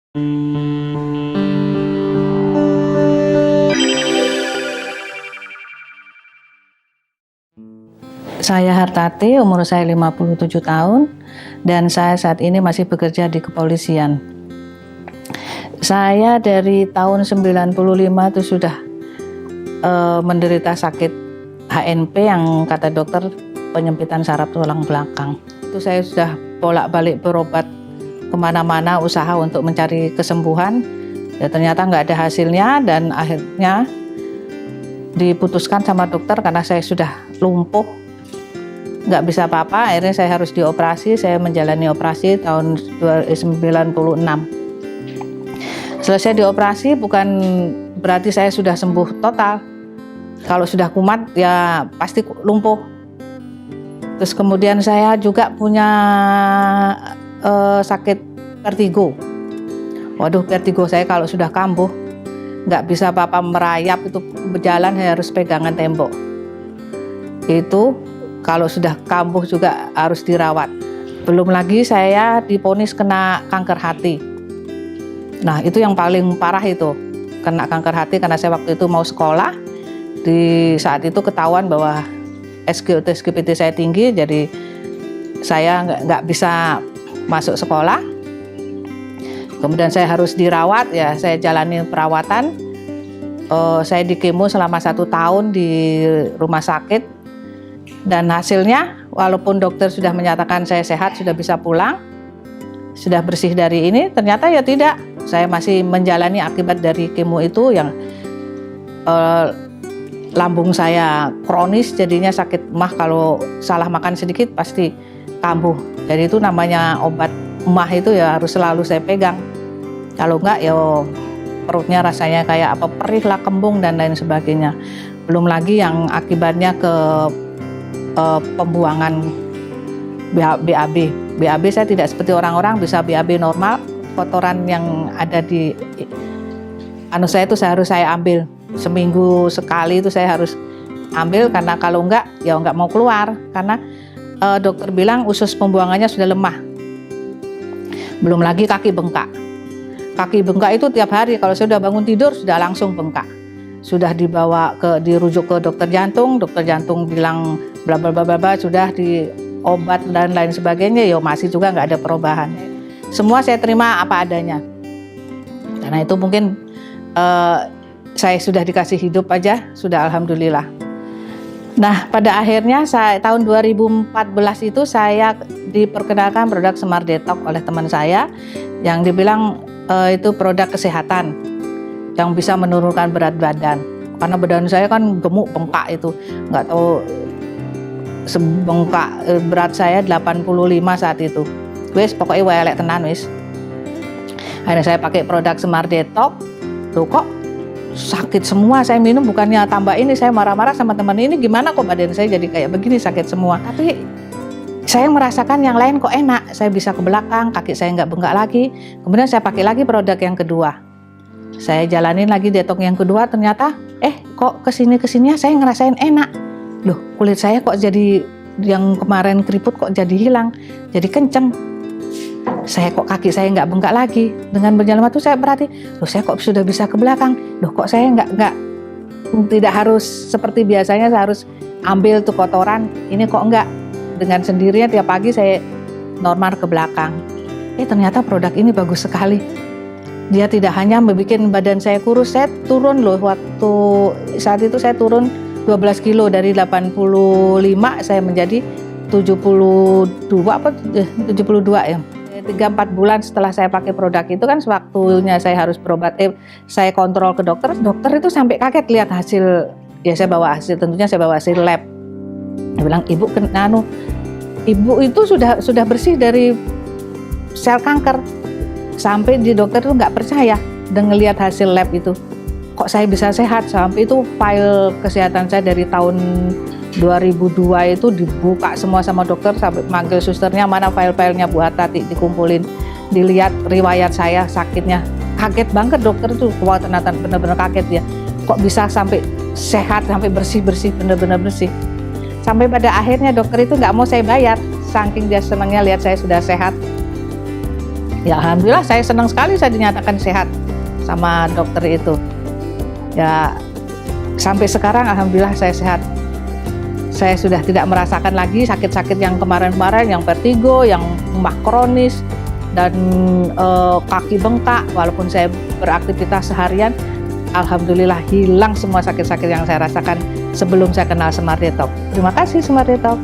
Saya Hartati, umur saya 57 tahun, dan saya saat ini masih bekerja di kepolisian. Saya dari tahun 95 itu sudah menderita sakit HNP yang kata dokter penyempitan saraf tulang belakang. Itu saya sudah bolak-balik berobat kemana-mana, usaha untuk mencari kesembuhan. Ya ternyata nggak ada hasilnya, dan akhirnya diputuskan sama dokter karena saya sudah lumpuh, nggak bisa apa-apa. Akhirnya saya harus dioperasi. Saya menjalani operasi tahun 1996. Selesai dioperasi bukan berarti saya sudah sembuh total. Kalau sudah kumat ya pasti lumpuh. Terus kemudian saya juga punya sakit vertigo. Waduh, vertigo saya kalau sudah kambuh nggak bisa apa-apa, merayap itu berjalan saya harus pegangan tembok. Itu kalau sudah kambuh juga harus dirawat. Belum lagi saya divonis kena kanker hati. Nah itu yang paling parah itu, kena kanker hati karena saya waktu itu mau sekolah. Di saat itu ketahuan bahwa SGOT-SGPT saya tinggi, jadi saya nggak bisa masuk sekolah. Kemudian saya harus dirawat, ya saya jalani perawatan. Saya di kemo selama 1 tahun di rumah sakit. Dan hasilnya, walaupun dokter sudah menyatakan saya sehat, sudah bisa pulang, sudah bersih dari ini, ternyata ya tidak. Saya masih menjalani akibat dari kemo itu yang lambung saya kronis, jadinya sakit emah, kalau salah makan sedikit pasti kambuh. Jadi itu namanya obat emah itu ya harus selalu saya pegang. Kalau enggak ya perutnya rasanya kayak apa, perih lah, kembung dan lain sebagainya. Belum lagi yang akibatnya ke pembuangan BAB. BAB saya tidak seperti orang-orang bisa BAB normal. Kotoran yang ada di saya itu harus saya ambil seminggu sekali, itu saya harus ambil karena kalau enggak ya enggak mau keluar, karena dokter bilang usus pembuangannya sudah lemah. Belum lagi kaki bengkak. Kaki bengkak itu tiap hari kalau saya sudah bangun tidur sudah langsung bengkak. Sudah dirujuk ke dokter jantung bilang bla bla bla bla, sudah di obat dan lain sebagainya, ya masih juga nggak ada perubahan. Semua saya terima apa adanya. Karena itu mungkin saya sudah dikasih hidup aja, sudah alhamdulillah. Nah, pada akhirnya tahun 2014 itu saya diperkenalkan produk Smart Detox oleh teman saya yang dibilang itu produk kesehatan yang bisa menurunkan berat badan. Karena badan saya kan gemuk, bengkak itu, nggak tahu sebengkak, berat saya 85 saat itu. Wis pokoknya welek tenan wis. Akhirnya saya pakai produk Smart Detox. Loh kok sakit semua, saya minum bukannya tambah ini, saya marah-marah sama teman ini, gimana kok badan saya jadi kayak begini, sakit semua. Tapi saya merasakan yang lain kok enak, saya bisa ke belakang, kaki saya nggak bengkak lagi. Kemudian saya pakai lagi produk yang kedua. Saya jalanin lagi detox yang kedua, ternyata kok kesini-kesininya saya ngerasain enak. Loh, kulit saya kok jadi, yang kemarin keriput kok jadi hilang, jadi kenceng. Saya kok kaki saya nggak bengkak lagi. Dengan berjalan waktu saya berarti, loh saya kok sudah bisa ke belakang. Loh kok saya tidak harus seperti biasanya saya harus ambil tuh kotoran. Ini kok enggak, dengan sendirinya tiap pagi saya normal ke belakang. Ternyata produk ini bagus sekali. Dia tidak hanya membuat badan saya kurus, saya turun loh, waktu saat itu saya turun 12 kilo dari 85 saya menjadi 72 ya. 3-4 bulan setelah saya pakai produk itu kan sewaktunya saya harus berobat, saya kontrol ke dokter itu sampai kaget lihat hasil. Ya saya bawa hasil, tentunya saya bawa hasil lab. Dia bilang, ibu itu sudah bersih dari sel kanker. Sampai di dokter itu nggak percaya dengan lihat hasil lab itu. Kok saya bisa sehat? Sampai itu file kesehatan saya dari tahun 2002 itu dibuka semua sama dokter, sampai manggil susternya, mana file-filenya Bu Hartati, dikumpulin, dilihat riwayat saya sakitnya. Kaget banget dokter tuh, wah ternyata benar-benar kaget ya. Kok bisa sampai sehat, sampai bersih-bersih, benar-benar bersih. Sampai pada akhirnya dokter itu nggak mau saya bayar, saking dia senangnya lihat saya sudah sehat. Ya alhamdulillah saya senang sekali saya dinyatakan sehat sama dokter itu. Ya sampai sekarang alhamdulillah saya sehat. Saya sudah tidak merasakan lagi sakit-sakit yang kemarin-kemarin, yang vertigo, yang mah kronis, dan kaki bengkak. Walaupun saya beraktivitas seharian, alhamdulillah hilang semua sakit-sakit yang saya rasakan sebelum saya kenal Smart Detox. Terima kasih Smart Detox.